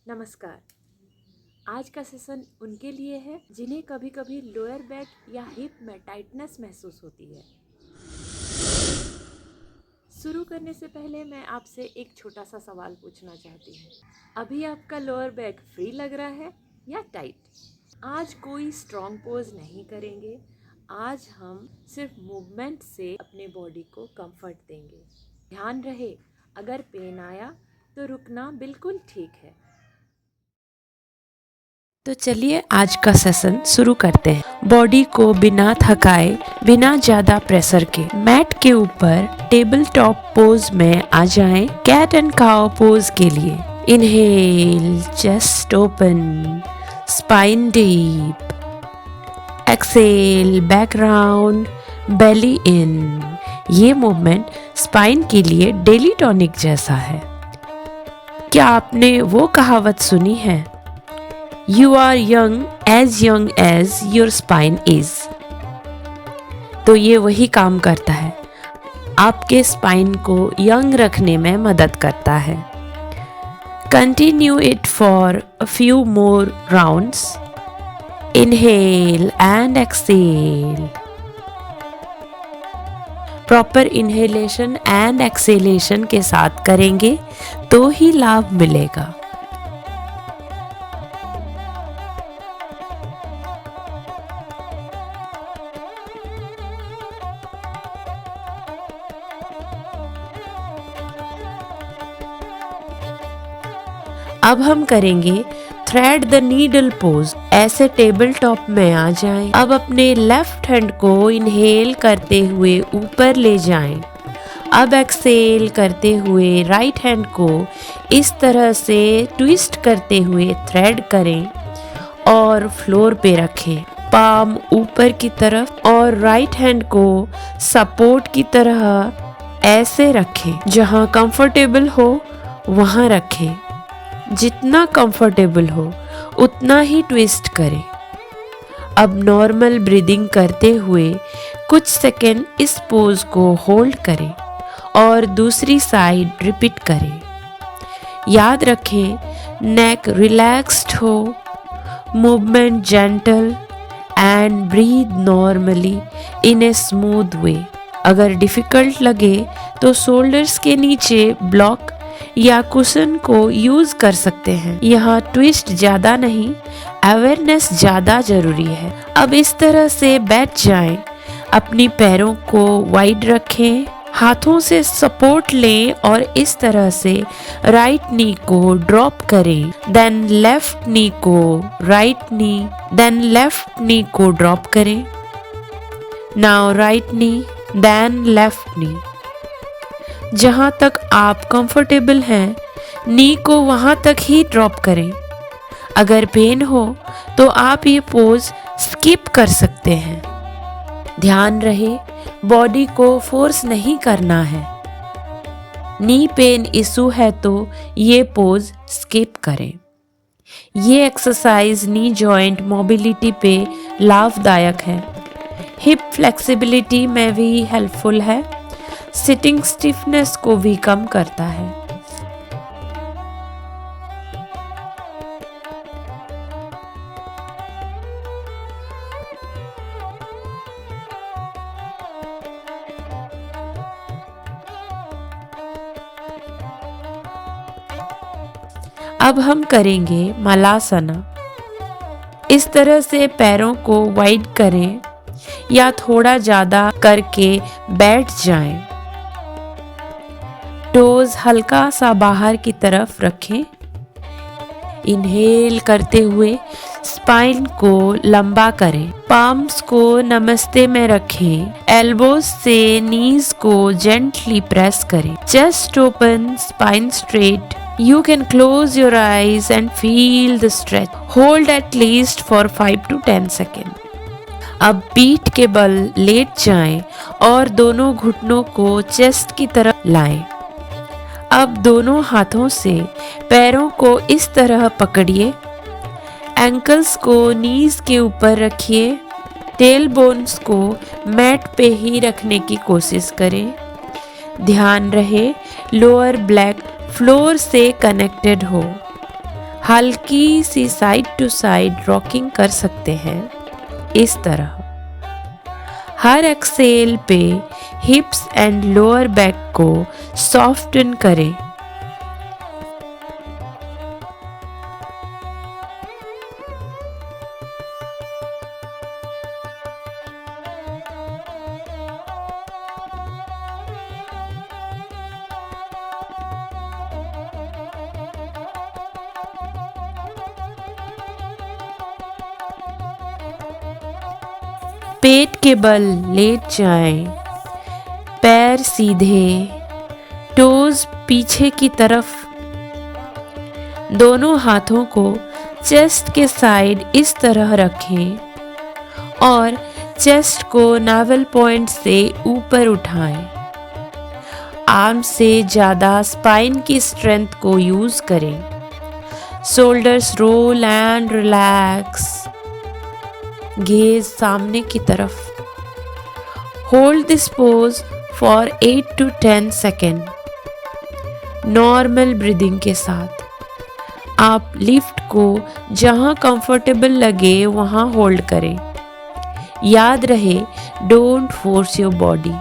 नमस्कार। आज का सेशन उनके लिए है जिन्हें कभी कभी लोअर बैक या हिप में टाइटनेस महसूस होती है। शुरू करने से पहले मैं आपसे एक छोटा सा सवाल पूछना चाहती हूँ। अभी आपका लोअर बैक फ्री लग रहा है या टाइट? आज कोई स्ट्रॉन्ग पोज नहीं करेंगे। आज हम सिर्फ मूवमेंट से अपने बॉडी को कंफर्ट देंगे। ध्यान रहे, अगर पेन आया तो रुकना बिल्कुल ठीक है। तो चलिए आज का सेशन शुरू करते हैं। बॉडी को बिना थकाए, बिना ज्यादा प्रेशर के मैट के ऊपर टेबल टॉप पोज में आ जाएं। कैट एंड काउ पोज के लिए inhale, chest open, spine deep, exhale, back round, belly in. ये मूवमेंट स्पाइन के लिए डेली टॉनिक जैसा है। क्या आपने वो कहावत सुनी है, You are young as your spine is? तो ये वही काम करता है, आपके स्पाइन को यंग रखने में मदद करता है। Continue it for a few more rounds. Inhale and exhale. Proper inhalation and acceleration के साथ करेंगे तो ही लाभ मिलेगा। अब हम करेंगे थ्रेड द नीडल पोज। ऐसे टेबल टॉप में आ जाएं। अब अपने लेफ्ट हैंड को इनहेल करते हुए ऊपर ले जाएं। अब एक्सेल करते हुए राइट हैंड को इस तरह से ट्विस्ट करते हुए थ्रेड करें और फ्लोर पे रखें। पाम ऊपर की तरफ और राइट हैंड को सपोर्ट की तरह ऐसे रखें। जहां कंफर्टेबल हो वहां रखें। जितना कंफर्टेबल हो उतना ही ट्विस्ट करें। अब नॉर्मल ब्रीदिंग करते हुए कुछ सेकेंड इस पोज को होल्ड करें और दूसरी साइड रिपीट करें। याद रखें, नेक रिलैक्स्ड हो, movement gentle and breathe normally in a smooth way. अगर डिफिकल्ट लगे तो शोल्डर्स के नीचे ब्लॉक या कुशन को यूज कर सकते हैं। यहाँ ट्विस्ट ज्यादा नहीं, अवेयरनेस ज्यादा जरूरी है। अब इस तरह से बैठ जाएं। अपनी पैरों को वाइड रखें, हाथों से सपोर्ट लें और इस तरह से राइट नी को ड्रॉप करें। देन लेफ्ट नी को right knee, then left knee को ड्रॉप करें। Now right knee, then left knee. जहां तक आप कंफर्टेबल हैं, नी को वहां तक ही ड्रॉप करें। अगर पेन हो तो आप ये पोज स्किप कर सकते हैं। ध्यान रहे, बॉडी को फोर्स नहीं करना है। नी पेन इशू है तो ये पोज स्किप करें। ये एक्सरसाइज नी जॉइंट मोबिलिटी पे लाभदायक है। हिप फ्लेक्सिबिलिटी में भी हेल्पफुल है। सिटिंग स्टिफनेस को भी कम करता है। अब हम करेंगे मलासना। इस तरह से पैरों को वाइड करें या थोड़ा ज्यादा करके बैठ जाएं। टोज हल्का सा बाहर की तरफ रखें। इनहेल करते हुए स्पाइन को लंबा करें। पाम्स को नमस्ते में रखें। एल्बोज से नीज को जेंटली प्रेस करें। Chest open, spine straight. You can close your eyes and feel the stretch. Hold at least for 5 to 10 seconds. अब पीठ के बल लेट जाएं और दोनों घुटनों को चेस्ट की तरफ लाएं। अब दोनों हाथों से पैरों को इस तरह पकड़िए। एंकल्स को नीज के ऊपर रखिए। टेल बोन्स को मैट पे ही रखने की कोशिश करें। ध्यान रहे, लोअर बैक फ्लोर से कनेक्टेड हो। हल्की सी साइड टू साइड रॉकिंग कर सकते हैं इस तरह। हर एक्सेल पे हिप्स एंड लोअर बैक को सॉफ्टन करें। पेट के बल लेट जाएं, पैर सीधे, टोज पीछे की तरफ। दोनों हाथों को चेस्ट के साइड इस तरह रखें और चेस्ट को नावल पॉइंट से ऊपर उठाएं। आर्म से ज़्यादा स्पाइन की स्ट्रेंथ को यूज़ करें। Shoulders roll and relax. Gaze सामने की तरफ। Hold this pose for 8 to 10 second. Normal breathing के साथ आप लिफ्ट को जहां कंफर्टेबल लगे वहां होल्ड करें। याद रहे, don't force your body.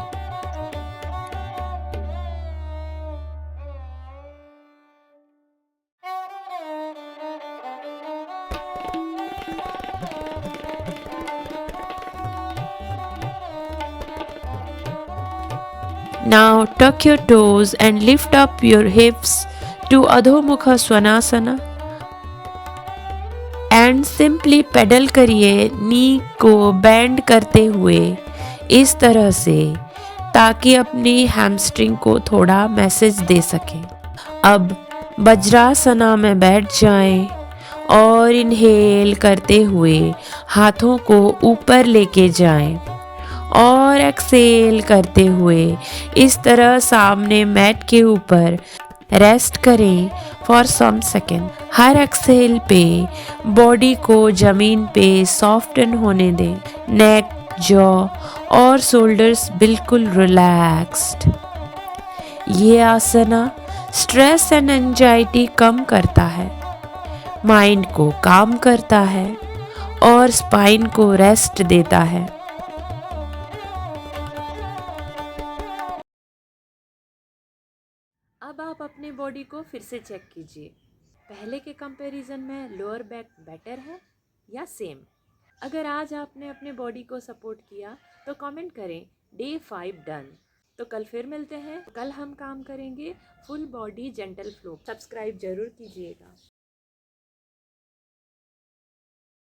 Now tuck your toes and lift up your hips to Adho Mukha Svanasana and simply pedal करिए नी को बेंड करते हुए इस तरह से ताकि अपनी हैमस्ट्रिंग को थोड़ा मैसेज दे सकें। अब वज्रासना में बैठ जाएं और इनहेल करते हुए हाथों को ऊपर लेके जाएं और एक्सेल करते हुए इस तरह सामने मैट के ऊपर रेस्ट करें फॉर सम सेकेंड। हर एक्सेल पे बॉडी को जमीन पे सॉफ्टन होने दें। नेक, जॉ और शोल्डर्स बिल्कुल रिलैक्स्ड। ये आसना स्ट्रेस एंड एंजाइटी कम करता है, माइंड को काम करता है और स्पाइन को रेस्ट देता है। अब आप अपने बॉडी को फिर से चेक कीजिए। पहले के कंपैरिजन में लोअर बैक बेटर है या सेम? अगर आज आपने अपने बॉडी को सपोर्ट किया तो कमेंट करें डे 5 डन। तो कल फिर मिलते हैं। कल हम काम करेंगे full body gentle flow. Subscribe जरूर कीजिएगा।